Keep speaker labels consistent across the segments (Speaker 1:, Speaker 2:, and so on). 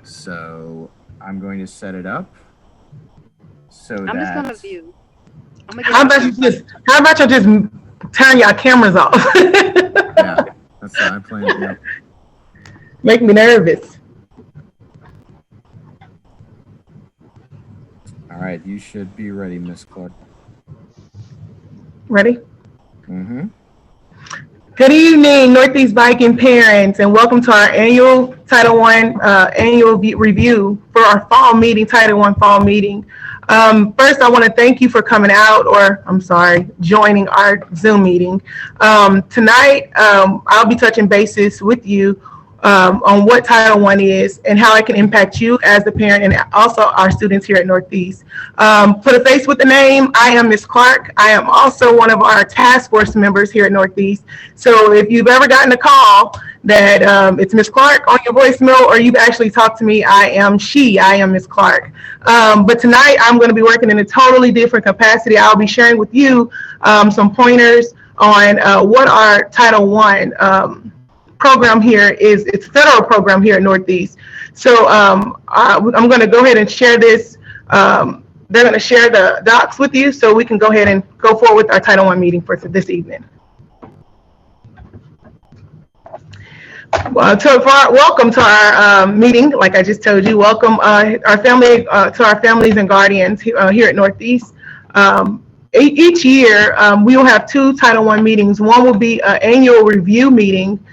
Speaker 1: So I'm going to set it up so
Speaker 2: I'm just gonna
Speaker 1: that,
Speaker 2: view. I'm gonna get
Speaker 3: How
Speaker 2: my
Speaker 3: about you
Speaker 2: camera.
Speaker 3: just how about you just turn your cameras off?
Speaker 1: yeah, that's I plan. Yep.
Speaker 3: Make me nervous.
Speaker 1: All right, you should be ready, Miss Clark.
Speaker 3: Ready?
Speaker 1: Mm-hmm.
Speaker 3: Good evening, Northeast Viking parents, and welcome to our annual Title One annual review for our fall meeting, Title One fall meeting. First, I want to thank you for coming out, or I'm sorry, joining our Zoom meeting. Tonight, I'll be touching bases with you on what Title One is and how it can impact you as the parent and also our students here at Northeast. Put a face with the name. I am Miss Clark. I am also one of our task force members here at Northeast. So if you've ever gotten a call that it's Miss Clark on your voicemail, or you've actually talked to me, I am she. I am Miss Clark. But tonight I'm going to be working in a totally different capacity. I'll be sharing with you some pointers on what our Title One program here is. It's a federal program here at Northeast. So I'm going to go ahead and share this. They're going to share the docs with you so we can go ahead and go forward with our Title One meeting for this evening. Welcome to our meeting. Like I just told you, welcome our family to our families and guardians here at Northeast. Each year, we will have two Title One meetings. One will be an annual review meeting,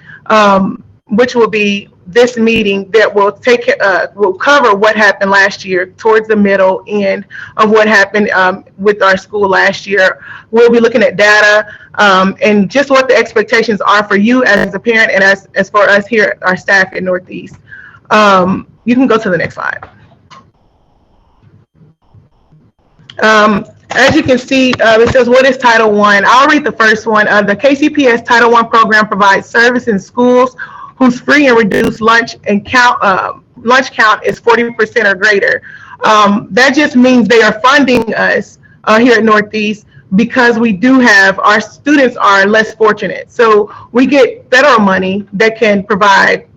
Speaker 3: which will be this meeting that will cover what happened last year towards the middle end of what happened with our school last year. We'll be looking at data and just what the expectations are for you as a parent and as for us here, our staff at Northeast. You can go to the next slide. As you can see, it says, what is Title One? I'll read the first one. The KCPS Title One program provides service in schools whose free and reduced lunch count is 40% or greater. That just means they are funding us here at Northeast because we do have, our students are less fortunate. So we get federal money that can provide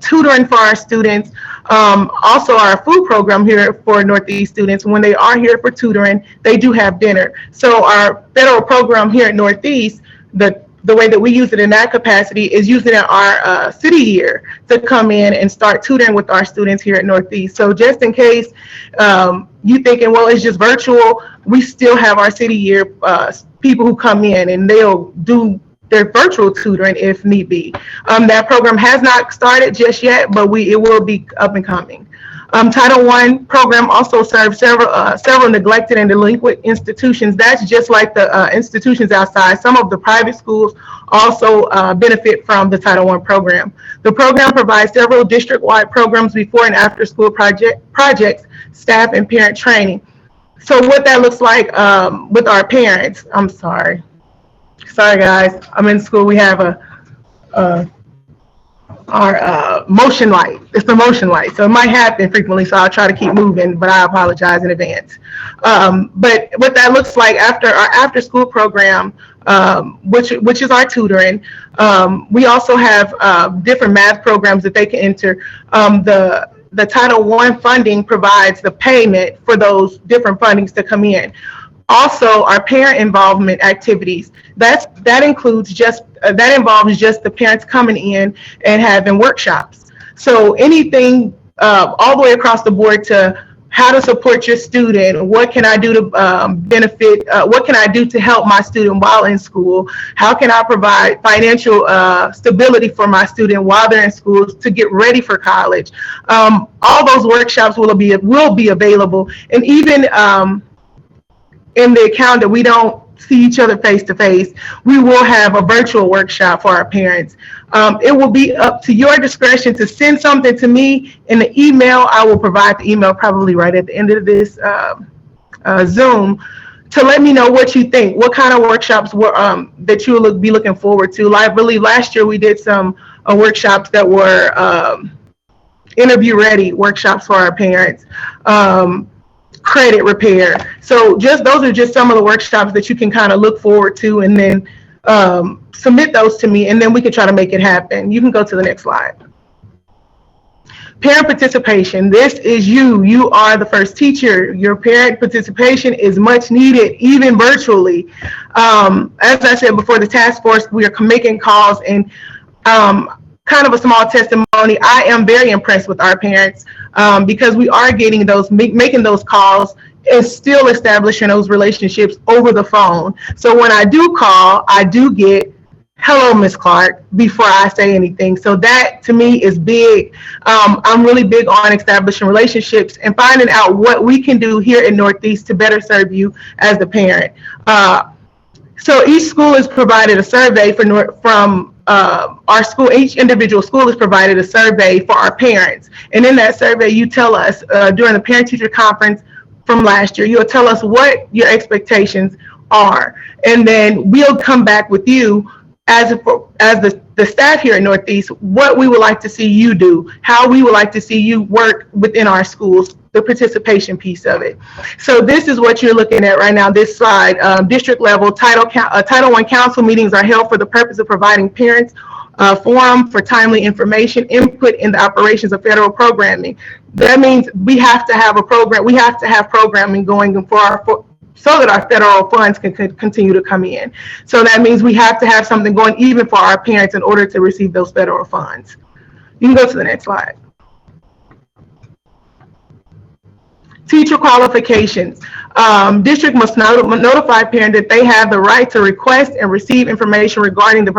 Speaker 3: tutoring for our students. Also, our food program here for Northeast students, when they are here for tutoring, they do have dinner. So our federal program here at Northeast, the way that we use it in that capacity is using our city year to come in and start tutoring with our students here at Northeast. So just in case you thinking, well, it's just virtual, we still have our city year people who come in and they'll do their virtual tutoring if need be. That program has not started just yet, but it will be up and coming. Title I program also serves several neglected and delinquent institutions. That's just like the institutions outside. Some of the private schools also benefit from the Title I program. The program provides several district-wide programs before and after school projects, staff, and parent training. So what that looks like with our parents, I'm sorry. Sorry, guys. I'm in school. We have our motion light. It's the motion light, so it might happen frequently. So I'll try to keep moving, but I apologize in advance. But what that looks like after our after-school program, which is our tutoring, we also have different math programs that they can enter. The Title I funding provides the payment for those different fundings to come in. Also, our parent involvement activities, that involves just the parents coming in and having workshops. So anything all the way across the board to how to support your student, what can I do to benefit, what can I do to help my student while in school, how can I provide financial stability for my student while they're in school to get ready for college. All those workshops will be available, and even in the account that we don't see each other face to face, we will have a virtual workshop for our parents. It will be up to your discretion to send something to me in the email. I will provide the email probably right at the end of this Zoom to let me know what you think, what kind of workshops that you will be looking forward to. Like, I believe last year we did some workshops that were interview ready workshops for our parents. Credit repair. So those are just some of the workshops that you can kind of look forward to, and then submit those to me, and then we can try to make it happen. You can go to the next slide. Parent participation. This is you. You are the first teacher. Your parent participation is much needed, even virtually. As I said before, the task force, we are making calls, and kind of a small testimony. I am very impressed with our parents because we are getting those, making those calls and still establishing those relationships over the phone. So when I do call, I do get, "Hello, Miss Clark," before I say anything. So that to me is big. I'm really big on establishing relationships and finding out what we can do here in Northeast to better serve you as the parent. So each school is provided a survey from our school. Each individual school is provided a survey for our parents. And in that survey, you tell us during the parent-teacher conference from last year, you'll tell us what your expectations are. And then we'll come back with you as the staff here at Northeast, what we would like to see you do, how we would like to see you work within our schools, the participation piece of it. So this is what you're looking at right now, this slide. District level Title I council meetings are held for the purpose of providing parents forum for timely information, input in the operations of federal programming. That means we have to have a program, we have to have programming going so that our federal funds can continue to come in. So that means we have to have something going even for our parents in order to receive those federal funds. You can go to the next slide. Teacher qualifications. District must notify parents that they have the right to request and receive information regarding the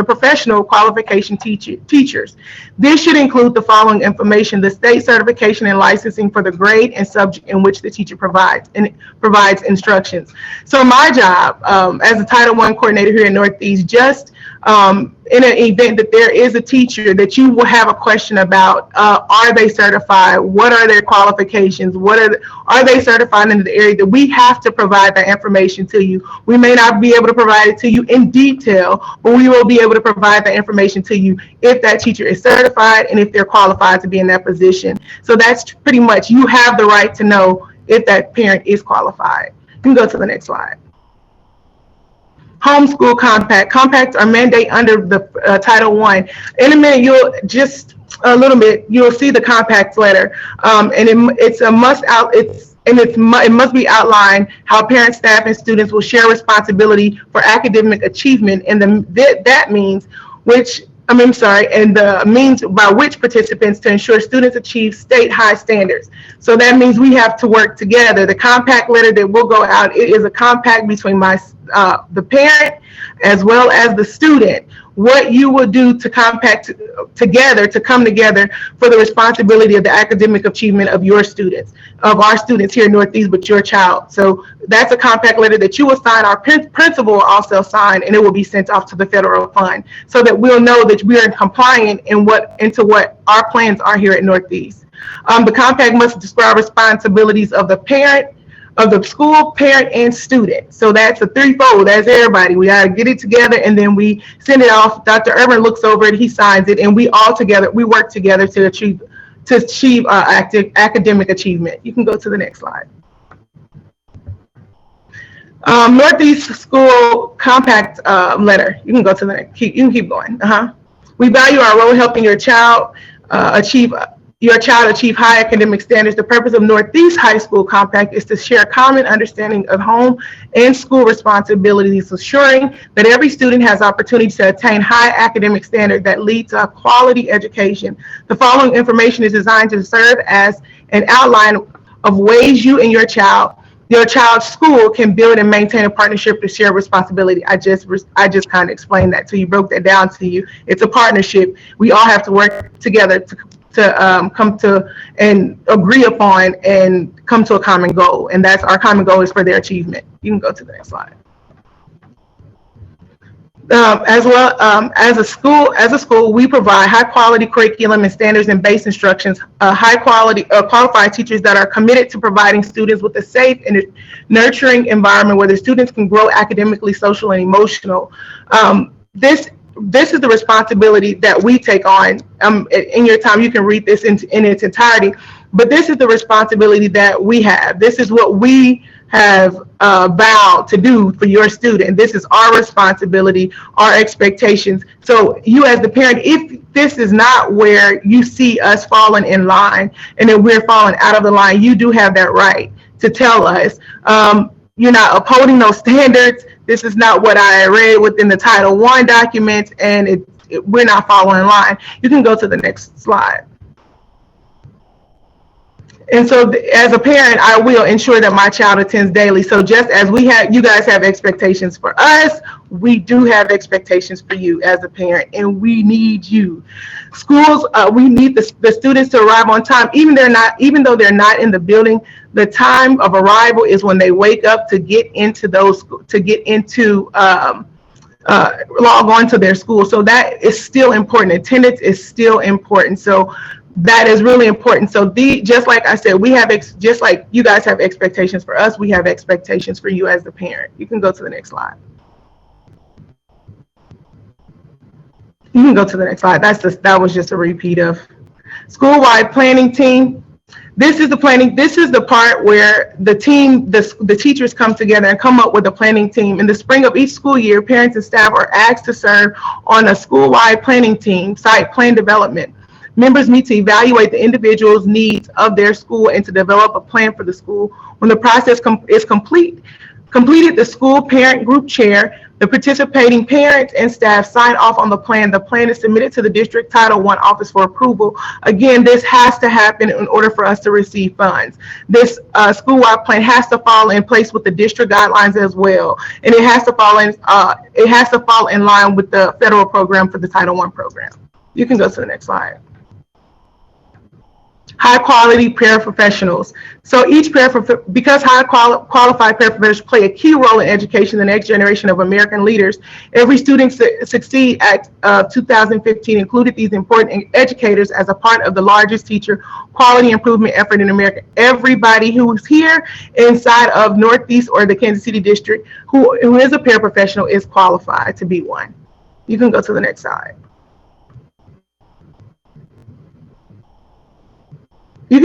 Speaker 3: professional qualification teachers. This should include the following information: the state certification and licensing for the grade and subject in which the teacher provides instructions. So my job as a Title I coordinator here in Northeast, just in an event that there is a teacher that you will have a question about, are they certified? What are their qualifications? Are they certified in the area, that we have to provide that information to you. We may not be able to provide it to you in detail, but we will be able to provide that information to you if that teacher is certified and if they're qualified to be in that position. So that's pretty much, you have the right to know if that parent is qualified. You can go to the next slide. Homeschool compact. Compacts are mandate under the Title I. In a minute, you'll just a little bit, you'll see the compacts letter, and it must be outlined how parents, staff, and students will share responsibility for academic achievement, and that means the means by which participants to ensure students achieve state high standards. So that means we have to work together. The compact letter that will go out, it is a compact between the parent as well as the student. What you will do to compact together, to come together for the responsibility of the academic achievement of your students, of our students here in Northeast, but your child. So that's a compact letter that you will sign. Our principal will also sign, and it will be sent off to the federal fund so that we'll know that we are compliant into what our plans are here at Northeast. The compact must describe responsibilities of the parent, of the school, parent, and student. So that's a threefold. That's everybody. We gotta get it together, and then we send it off. Dr. Urban looks over it, he signs it, and we work together to achieve academic achievement. You can go to the next slide. Northeast School Compact letter. You can go to the next. You can keep going. We value our role in helping your child achieve high academic standards. The purpose of Northeast High School Compact is to share common understanding of home and school responsibilities, ensuring that every student has opportunity to attain high academic standards that lead to a quality education. The following information is designed to serve as an outline of ways you and your child's school can build and maintain a partnership to share responsibility. I just kind of explained that to you, broke that down to you. It's a partnership. We all have to work together to come to and agree upon and come to a common goal, and that's our common goal is for their achievement. You can go to the next slide. As a school, we provide high quality curriculum and standards and base instructions, high quality qualified teachers that are committed to providing students with a safe and nurturing environment where the students can grow academically, social, and emotional. This is the responsibility that we take on. In your time, you can read this in its entirety, but this is the responsibility that we have. This is what we have vowed to do for your student. This is our responsibility, our expectations. So you as the parent, if this is not where you see us falling in line and then we're falling out of the line, you do have that right to tell us. You're not upholding those standards. This is not what I read within the Title I documents, and we're not following line. You can go to the next slide. And so as a parent, I will ensure that my child attends daily. So just as you guys have expectations for us, we do have expectations for you as a parent, and we need you. Schools, we need the students to arrive on time, even though they're not in the building. The time of arrival is when they wake up to get into log on to their school. So that is still important. Attendance is still important. So that is really important. So just like I said, we have just like you guys have expectations for us, we have expectations for you as the parent. You can go to the next slide. You can go to the next slide. That was just a repeat of Schoolwide Planning team. This is the planning. This is the part where the teachers come together and come up with a planning team. In the spring of each school year, parents and staff are asked to serve on a school-wide planning team, site plan development. Members meet to evaluate the individual's needs of their school and to develop a plan for the school. When the process is completed, the school parent group chair, the participating parents and staff sign off on the plan. The plan is submitted to the district Title I office for approval. Again, this has to happen in order for us to receive funds. This school-wide plan has to fall in place with the district guidelines as well, and it has to fall in line with the federal program for the Title I program. You can go to the next slide. High quality paraprofessionals. So because high qualified paraprofessionals play a key role in education, the next generation of American leaders, every student succeed Act 2015 included these important educators as a part of the largest teacher quality improvement effort in America. Everybody who is here inside of Northeast or the Kansas City district who is a paraprofessional is qualified to be one. You can go to the next slide. So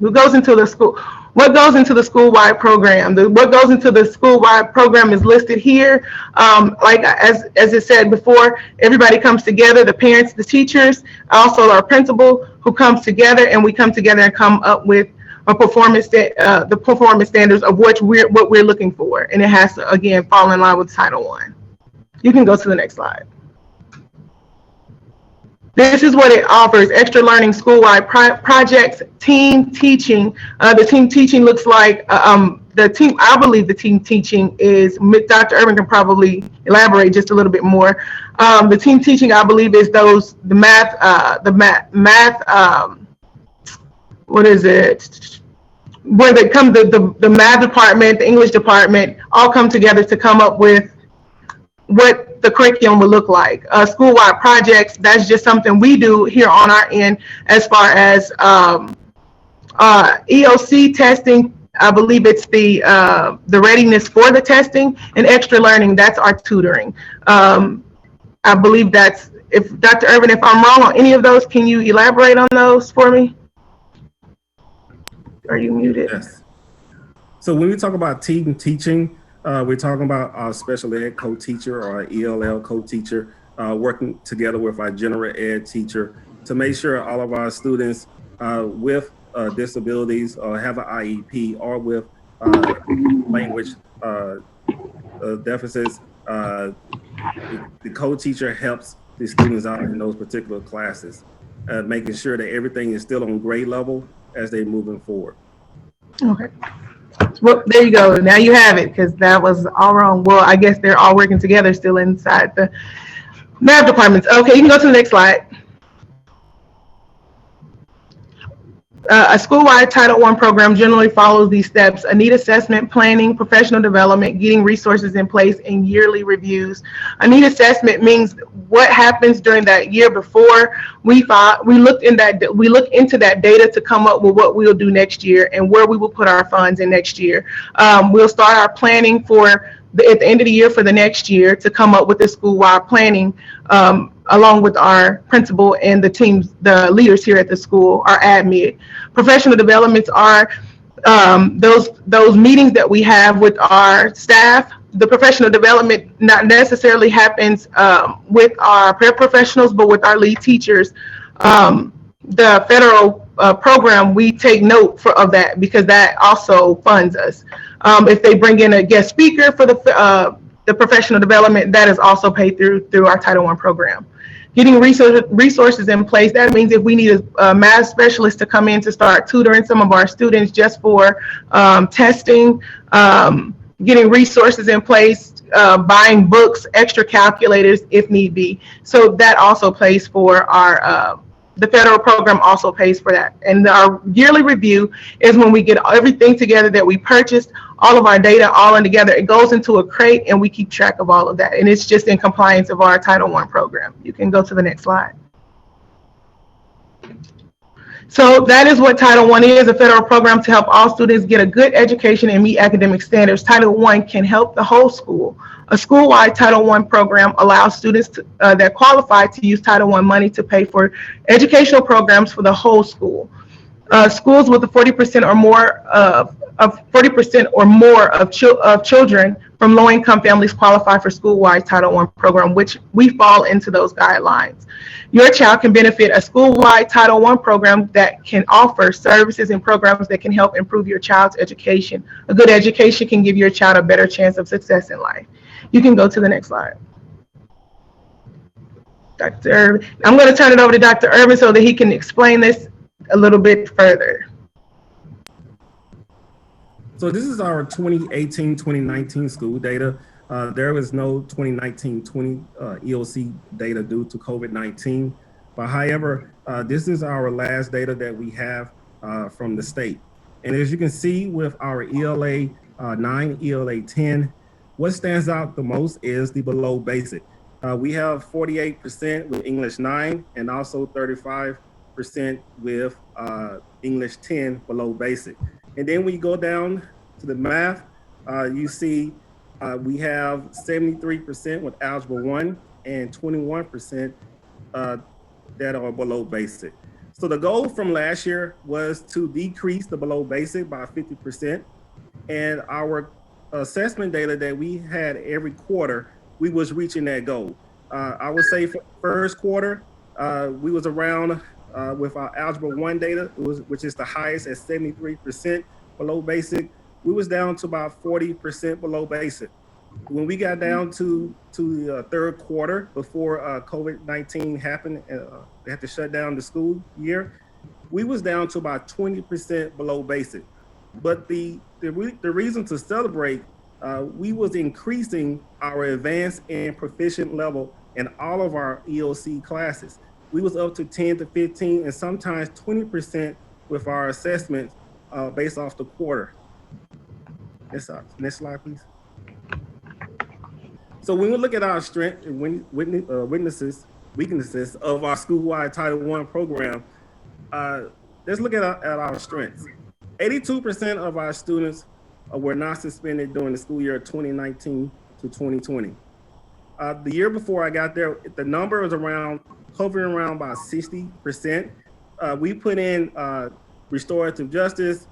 Speaker 3: who goes into the school? What goes into the school-wide program? What goes into the school-wide program is listed here. Like as it said before, everybody comes together, the parents, the teachers, also our principal who comes together, and we come together and come up with a the performance standards of what we're looking for. And it has to, again, fall in line with Title I. You can go to the next slide. This is what it offers: extra learning, school-wide projects, team teaching. The team teaching looks like I believe the team teaching is, Dr. Urban can probably elaborate just a little bit more. The team teaching, I believe, is the math, what is it? Where they come, the math department, the English department, all come together to come up with what the curriculum will look like. School-wide projects, that's just something we do here on our end. As far as EOC testing, I believe it's the readiness for the testing, and extra learning, that's our tutoring. I believe that's, if Dr. Urban, if I'm wrong on any of those, can you elaborate on those for me? Are you muted?
Speaker 2: Yes. So when we talk about team teaching, we're talking about our special ed co-teacher or our ELL co-teacher working together with our general ed teacher to make sure all of our students with disabilities or have an IEP or with language deficits, the co-teacher helps the students out in those particular classes, making sure that everything is still on grade level as they're moving forward.
Speaker 3: Okay. Well, there you go. Now you have it, because that was all wrong. Well, I guess they're all working together still inside the math departments. Okay, you can go to the next slide. A school-wide Title I program generally follows these steps: a need assessment, planning, professional development, getting resources in place, and yearly reviews. A need assessment means what happens during that year before. We look into that data to come up with what we'll do next year and where we will put our funds in next year. We'll start our planning at the end of the year for the next year to come up with the school-wide planning, along with our principal and the teams, the leaders here at the school, our admin. Professional developments are those meetings that we have with our staff, the professional development not necessarily happens with our paraprofessionals, but with our lead teachers. The federal program, we take note of that because that also funds us. If they bring in a guest speaker for the professional development, that is also paid through our Title I program. Getting resources in place, that means if we need a math specialist to come in to start tutoring some of our students just for testing, getting resources in place, buying books, extra calculators if need be. So that also pays for our the federal program also pays for that. And our yearly review is when we get everything together that we purchased, all of our data all in together. It goes into a crate and we keep track of all of that. And it's just in compliance of our Title I program. You can go to the next slide. So that is what Title I is, a federal program to help all students get a good education and meet academic standards. Title I can help the whole school. A school-wide Title I program allows students that qualify to use Title I money to pay for educational programs for the whole school. Schools with a 40% or more of 40% or more of children from low-income families qualify for school-wide Title I program, which we fall into those guidelines. Your child can benefit a school-wide Title I program that can offer services and programs that can help improve your child's education. A good education can give your child a better chance of success in life. You can go to the next slide. Dr. Irvin. I'm going to turn it over to Dr. Irvin so that he can explain this a little bit further.
Speaker 2: So this is our 2018-2019 school data. There was no 2019-20 EOC data due to COVID-19. But however, this is our last data that we have from the state. And as you can see with our ELA 9, ELA 10, what stands out the most is the below basic. We have 48% with English 9 and also 35% with English 10 below basic. And then when you go down to the math, you see we have 73% with Algebra 1 and 21% that are below basic. So the goal from last year was to decrease the below basic by 50%. And our assessment data that we had every quarter, we was reaching that goal. I would say for first quarter, we was around with our Algebra 1 data, which is the highest at 73% below basic. We was down to about 40% below basic. When we got down to the third quarter before COVID-19 happened, they had to shut down the school year, we was down to about 20% below basic. But the reason to celebrate, we was increasing our advanced and proficient level in all of our EOC classes. We was up to 10 to 15 and sometimes 20% with our assessments based off the quarter. Next slide, please. So when we look at our strength and weaknesses of our school-wide Title I program, let's look at our strengths. 82% of our students were not suspended during the school year 2019 to 2020. The year before I got there, the number was hovering around about 60%. We put in restorative justice.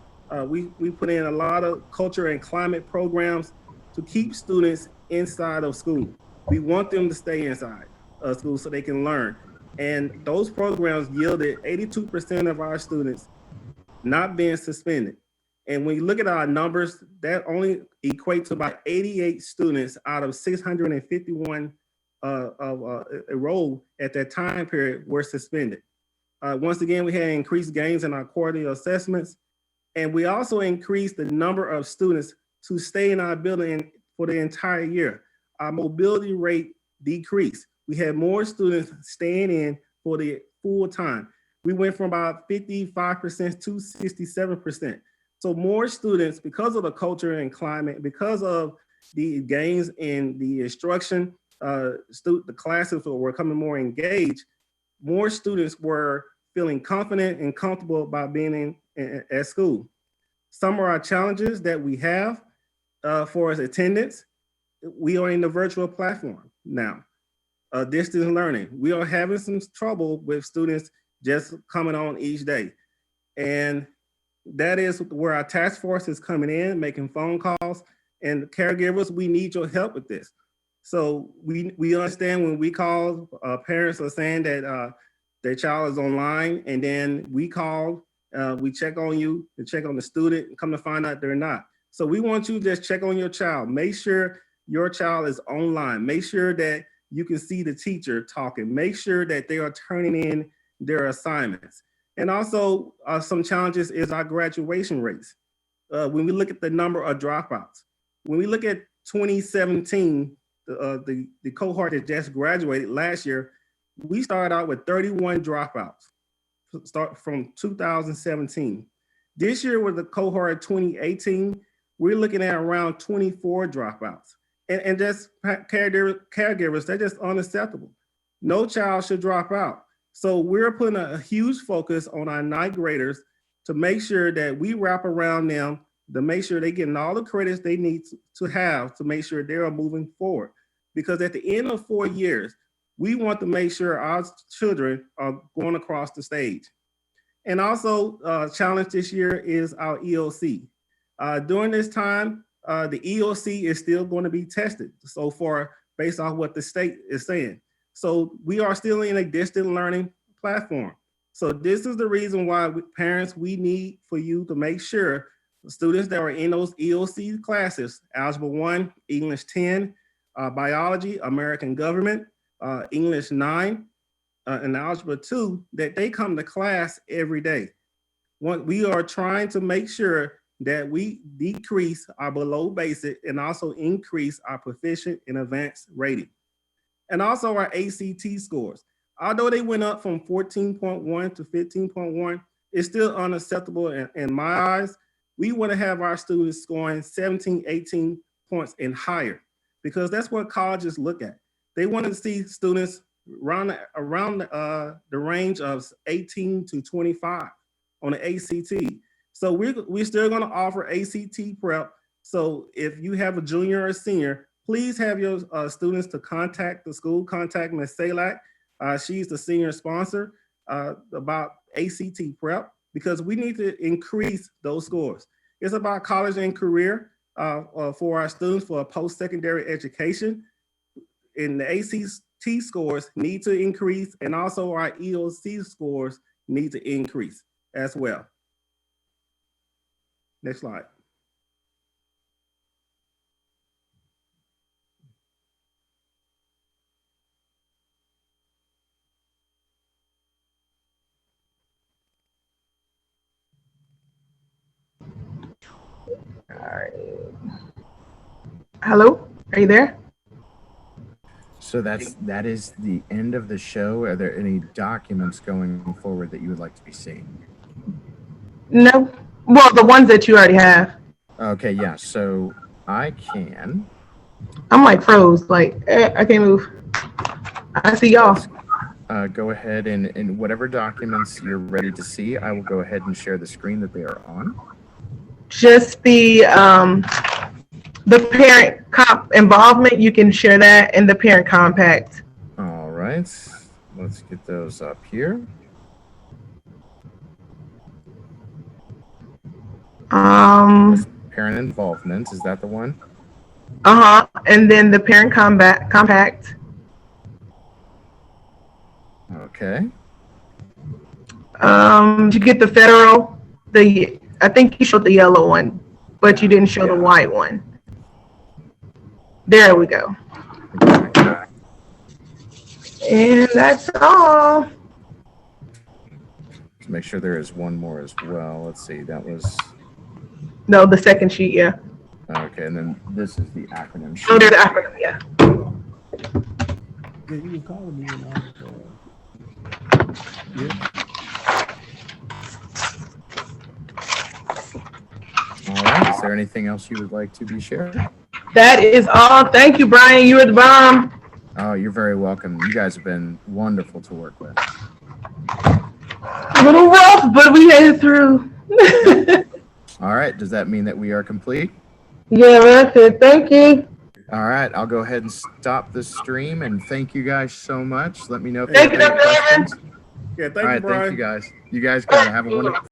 Speaker 2: We put in a lot of culture and climate programs to keep students inside of school. We want them to stay inside of school so they can learn. And those programs yielded 82% of our students not being suspended. And when you look at our numbers, that only equates to about 88 students out of 651 enrolled at that time period were suspended. Once again, we had increased gains in our quarterly assessments. And we also increased the number of students to stay in our building for the entire year. Our mobility rate decreased. We had more students staying in for the full time. We went from about 55% to 67%. So more students, because of the culture and climate, because of the gains in the instruction, the classes were becoming more engaged, more students were feeling confident and comfortable about being at school. Some of our challenges that we have for us attendance, we are in the virtual platform now, distance learning. We are having some trouble with students just coming on each day. And that is where our task force is coming in, making phone calls And caregivers, we need your help with this. So we understand when we call, parents are saying that their child is online, and then we call, we check on you, and check on the student, and come to find out they're not. So we want you to just check on your child. Make sure your child is online. Make sure that you can see the teacher talking. Make sure that they are turning in their assignments. And also some challenges is our graduation rates. When we look at the number of dropouts, when we look at 2017, the cohort that just graduated last year, we started out with 31 dropouts, start from 2017. This year with the cohort 2018, we're looking at around 24 dropouts. And just caregivers, they're just unacceptable. No child should drop out. So we're putting a huge focus on our ninth graders to make sure that we wrap around them, to make sure they're getting all the credits they need to have to make sure they're moving forward. Because at the end of 4 years, we want to make sure our children are going across the stage. And also, challenge this year is our EOC. During this time, the EOC is still going to be tested so far based on what the state is saying. So we are still in a distant learning platform. So this is the reason why parents, we need for you to make sure the students that are in those EOC classes, Algebra 1, English 10, Biology, American Government, English 9, and Algebra 2, that they come to class every day. We are trying to make sure that we decrease our below basic and also increase our proficient and advanced rating. And also our ACT scores. Although they went up from 14.1 to 15.1, it's still unacceptable in my eyes. We want to have our students scoring 17, 18 points and higher, because that's what colleges look at. They want to see students around the range of 18 to 25 on the ACT. So we're still going to offer ACT prep. So if you have a junior or a senior, please have your students to contact the school, contact Ms. Salak. She's the senior sponsor about ACT prep, because we need to increase those scores. It's about college and career for our students for a post-secondary education. And the ACT scores need to increase, and also our EOC scores need to increase as well. Next slide.
Speaker 3: All right. Hello, are you there?
Speaker 1: So that is the end of the show. Are there any documents going forward that you would like to be seen?
Speaker 3: No. Well, the ones that you already have.
Speaker 1: Okay, yeah. So I can.
Speaker 3: I'm like froze. Like I can't move. I see y'all.
Speaker 1: Go ahead and whatever documents you're ready to see, I will go ahead and share the screen that they are on.
Speaker 3: Just the parent comp involvement, you can share that, and the parent compact.
Speaker 1: All right, let's get those up here. Parent involvement, is that the one?
Speaker 3: And then the parent compact.
Speaker 1: Okay.
Speaker 3: Did you get the federal? I think you showed the yellow one, but you didn't show the white one. There we go.
Speaker 1: Okay.
Speaker 3: And that's all.
Speaker 1: To make sure there is one more as well. Let's see, that was...
Speaker 3: No, the second sheet, yeah.
Speaker 1: Okay, and then this is the acronym sheet.
Speaker 3: Oh, there's the acronym, yeah.
Speaker 2: Yeah, you can call me
Speaker 1: All right, is there anything else you would like to be shared?
Speaker 3: That is all. Thank you, Brian. You were the bomb.
Speaker 1: Oh, you're very welcome. You guys have been wonderful to work with.
Speaker 3: A little rough, but we made it through.
Speaker 1: All right, does that mean that we are complete?
Speaker 3: Yeah, that's it. Thank you.
Speaker 1: All right, I'll go ahead and stop the stream, and thank you guys so much. Let me know if
Speaker 3: Thank
Speaker 1: you
Speaker 3: you,
Speaker 1: have any
Speaker 3: Dr. Evans.
Speaker 1: questions.
Speaker 2: Yeah, thank
Speaker 1: All
Speaker 2: you,
Speaker 1: right,
Speaker 2: Brian.
Speaker 1: thank you guys. You guys gotta have a wonderful